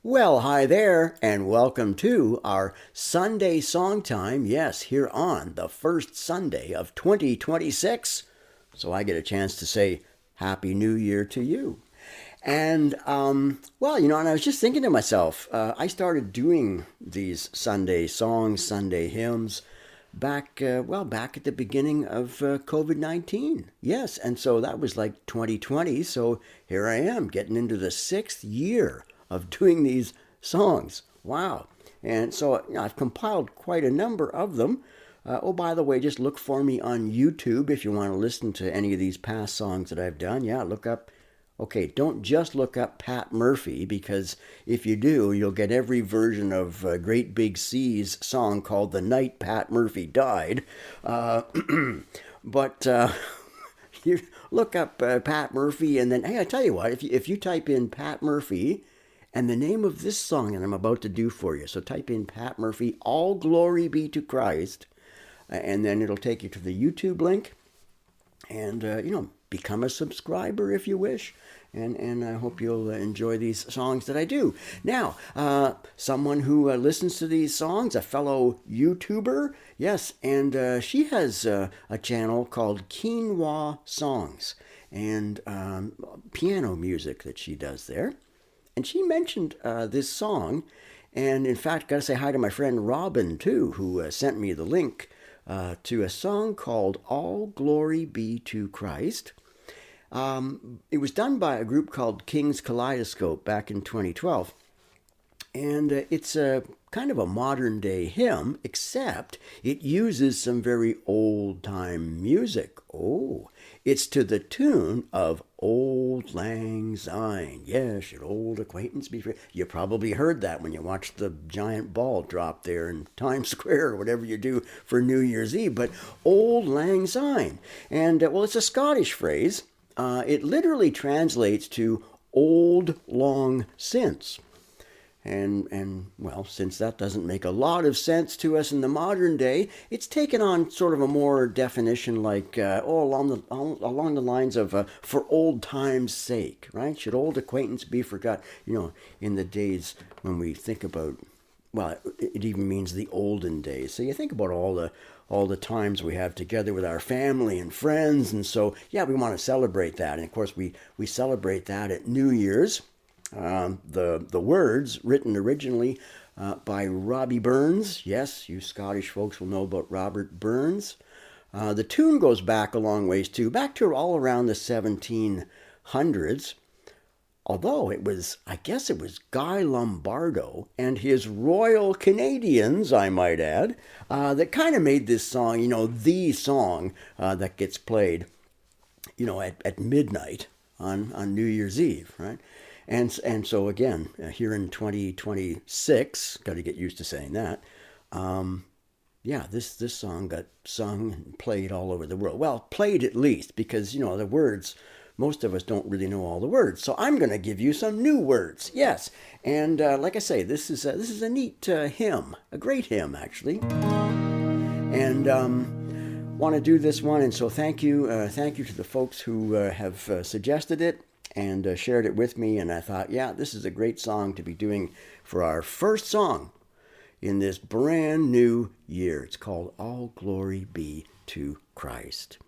Well, hi there, and welcome to our Sunday Song Time. Yes, here on the first Sunday of 2026. So I get a chance to say Happy New Year to you. And I was just thinking to myself, I started doing these Sunday songs, Sunday hymns back at the beginning of COVID-19. Yes, and so that was like 2020. So here I am getting into the sixth year of doing these songs. Wow. And so I've compiled quite a number of them. Oh, by the way, just look for me on YouTube if you want to listen to any of these past songs that I've done. Yeah, look up. Okay, don't just look up Pat Murphy, because if you do, you'll get every version of Great Big C's song called The Night Pat Murphy Died. Uh, but you look up Pat Murphy, and then, hey, I tell you what, if you type in Pat Murphy and the name of this song that I'm about to do for you, so type in Pat Murphy, All Glory Be to Christ, and then it'll take you to the YouTube link, and become a subscriber if you wish. And I hope you'll enjoy these songs that I do. Now, someone who listens to these songs, a fellow YouTuber, yes, and she has a channel called Quinoa Songs, and piano music that she does there. And she mentioned this song, and in fact, got to say hi to my friend Robin too, who sent me the link to a song called All Glory Be to Christ. It was done by a group called King's Kaleidoscope back in 2012. And it's a kind of a modern day hymn, except it uses some very old time music. Oh, it's to the tune of Auld Lang Syne. Yes, should old acquaintance be free? You probably heard that when you watched the giant ball drop there in Times Square or whatever you do for New Year's Eve. But Auld Lang Syne. And, well, it's a Scottish phrase. It literally translates to old long since. And well, since that doesn't make a lot of sense to us in the modern day, it's taken on sort of a more definition like, along the lines of for old time's sake, right? Should old acquaintance be forgot? In the days when we think about, well, it even means the olden days. So you think about all the times we have together with our family and friends, and so yeah, we want to celebrate that. And of course, we celebrate that at New Year's. The words written originally by Robbie Burns. Yes, you Scottish folks will know about Robert Burns. The tune goes back a long ways too, back to all around the 1700s. Although I guess it was Guy Lombardo and his Royal Canadians, I might add, that kind of made this song, the song that gets played, at midnight on New Year's Eve, right? And so again, here in 2026, got to get used to saying that. Yeah, this song got sung and played all over the world. Well, played at least, because the words, most of us don't really know all the words. So I'm going to give you some new words. Yes, and like I say, this is a neat hymn, a great hymn actually, and want to do this one. And so thank you to the folks who have suggested it and shared it with me. And I thought, yeah, this is a great song to be doing for our first song in this brand new year. It's called All Glory Be to Christ.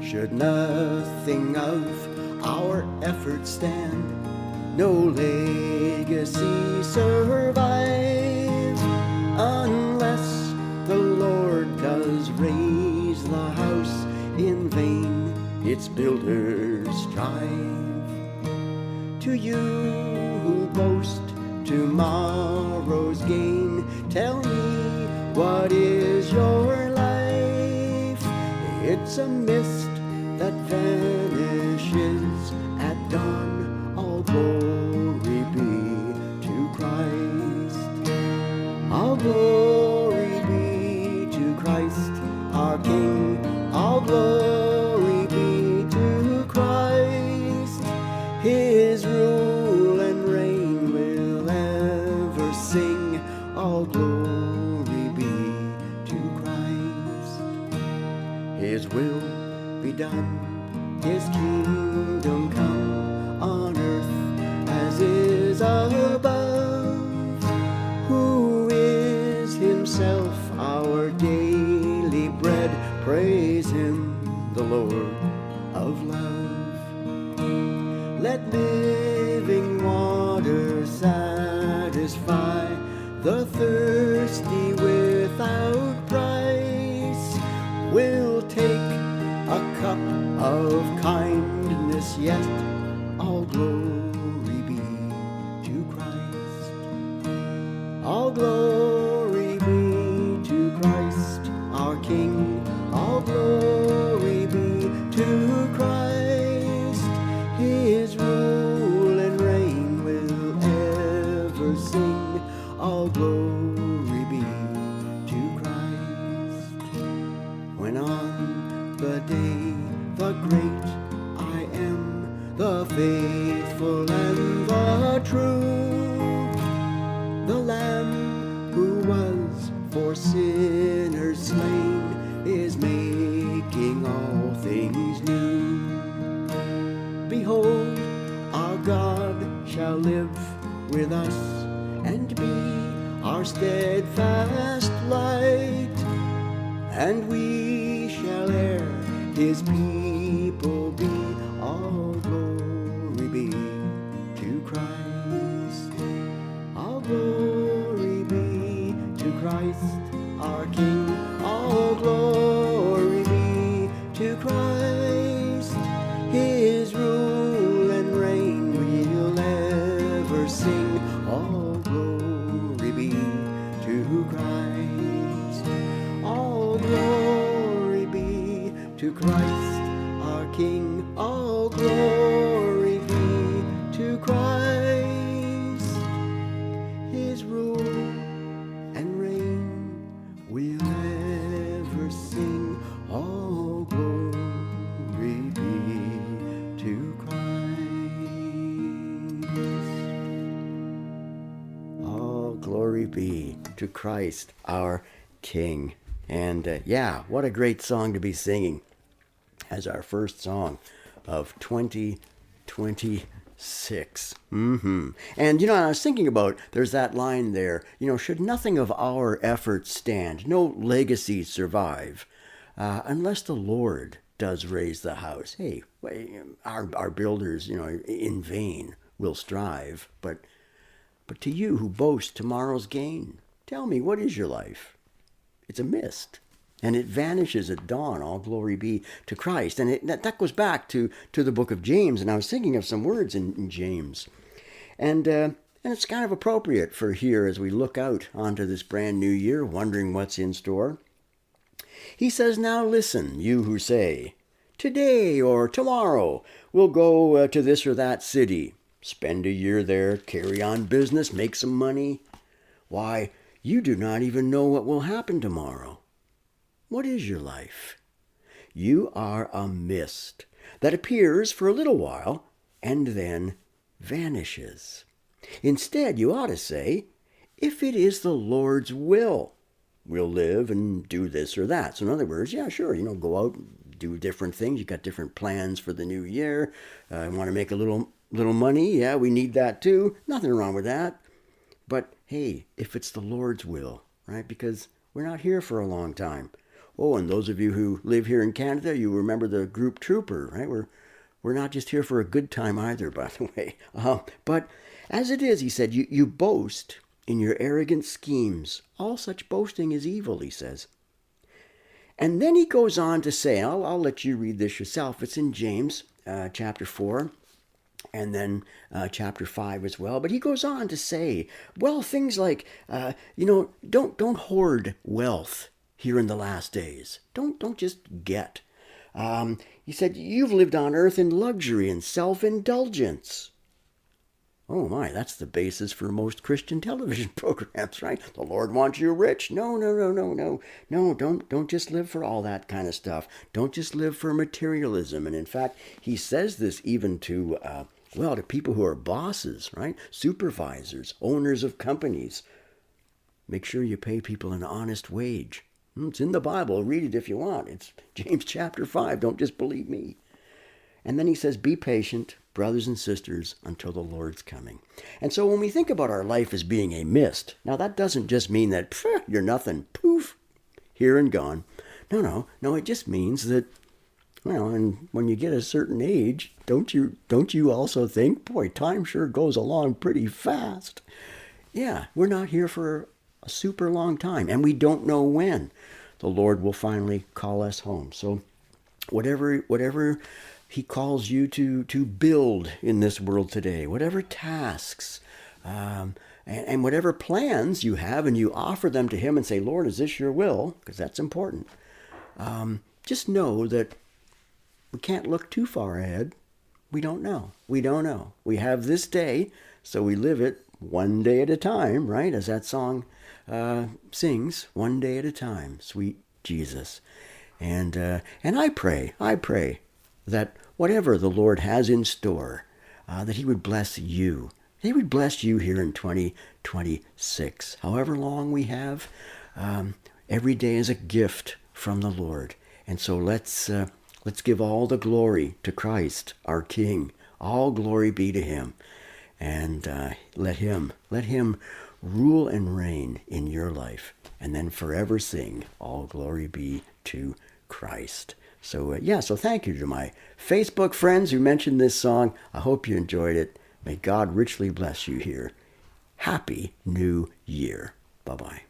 Should nothing of our efforts stand, no legacy survives, unless the Lord does raise the house in vain, its builders strive. To you who boast tomorrow's gain, tell me, what is your life? It's a mist that vanishes at dawn. All glory be to Christ. All glory be to Christ, our King. All glory be to Christ. His rule and reign will ever sing. All glory be to Christ. His will be done, His kingdom come, on earth as is above. Who is Himself our daily bread? Praise Him, the Lord of love. Let living water satisfy the thirsty without price. We'll take a cup of kindness, yet all glory be to Christ. All glory be to Christ our King. All glory be to Christ. His rule and reign will ever sing. All glory be to Christ. When on the day the great I am, the faithful and the true, the Lamb who was for sinners slain is making all things new. Behold, our God shall live with us and be our steadfast light, and we shall ere His people be. All glory be to Christ. All glory be to Christ our King. All glory be to Christ. His rule and reign we'll ever sing. All glory be to Christ. All glory be to Christ our King. All glory be to Christ. His rule and reign we'll ever sing. All glory be to Christ. All glory be to Christ our King. And yeah, what a great song to be singing as our first song of 2026. And, I was thinking about, there's that line there, should nothing of our efforts stand, no legacy survive, unless the Lord does raise the house. Hey, our builders, in vain will strive, but to you who boast tomorrow's gain, tell me, what is your life? It's a mist, and it vanishes at dawn. All glory be to Christ. And that goes back to the book of James, and I was thinking of some words in James. And it's kind of appropriate for here as we look out onto this brand new year, wondering what's in store. He says, now listen, you who say, today or tomorrow we'll go to this or that city, spend a year there, carry on business, make some money. Why, you do not even know what will happen tomorrow. What is your life? You are a mist that appears for a little while and then vanishes. Instead, you ought to say, if it is the Lord's will, we'll live and do this or that. So in other words, yeah, sure, go out and do different things. You got different plans for the new year. I want to make a little money. Yeah, we need that too. Nothing wrong with that. But hey, if it's the Lord's will, right? Because we're not here for a long time. Oh, and those of you who live here in Canada, you remember the group trooper, right? We're not just here for a good time either, by the way. But as it is, he said, you boast in your arrogant schemes. All such boasting is evil, he says. And then he goes on to say, I'll let you read this yourself. It's in James chapter 4. And then chapter 5 as well. But he goes on to say, well, things like, don't hoard wealth here in the last days. Don't just get. He said, you've lived on earth in luxury and self-indulgence. Oh my, that's the basis for most Christian television programs, right? The Lord wants you rich. No, don't just live for all that kind of stuff. Don't just live for materialism. And in fact, he says this even to people who are bosses, right? Supervisors, owners of companies. Make sure you pay people an honest wage. It's in the Bible. Read it if you want. It's James chapter 5. Don't just believe me. And then he says, be patient, brothers and sisters, until the Lord's coming. And so when we think about our life as being a mist, now that doesn't just mean that you're nothing, poof, here and gone. No, it just means that, well, and when you get a certain age, don't you also think, boy, time sure goes along pretty fast. Yeah, we're not here for a super long time, and we don't know when the Lord will finally call us home. So whatever he calls you to build in this world today, whatever tasks, and whatever plans you have, and you offer them to him and say, Lord, is this your will? Because that's important. Just know that we can't look too far ahead. We don't know. We have this day, so we live it one day at a time, right? As that song sings, one day at a time, sweet Jesus. And I pray that whatever the Lord has in store, that he would bless you. He would bless you here in 2026. However long we have, every day is a gift from the Lord. And so let's give all the glory to Christ, our King. All glory be to him. And let him rule and reign in your life. And then forever sing, all glory be to Christ. So so thank you to my Facebook friends who mentioned this song. I hope you enjoyed it. May God richly bless you here. Happy New Year. Bye-bye.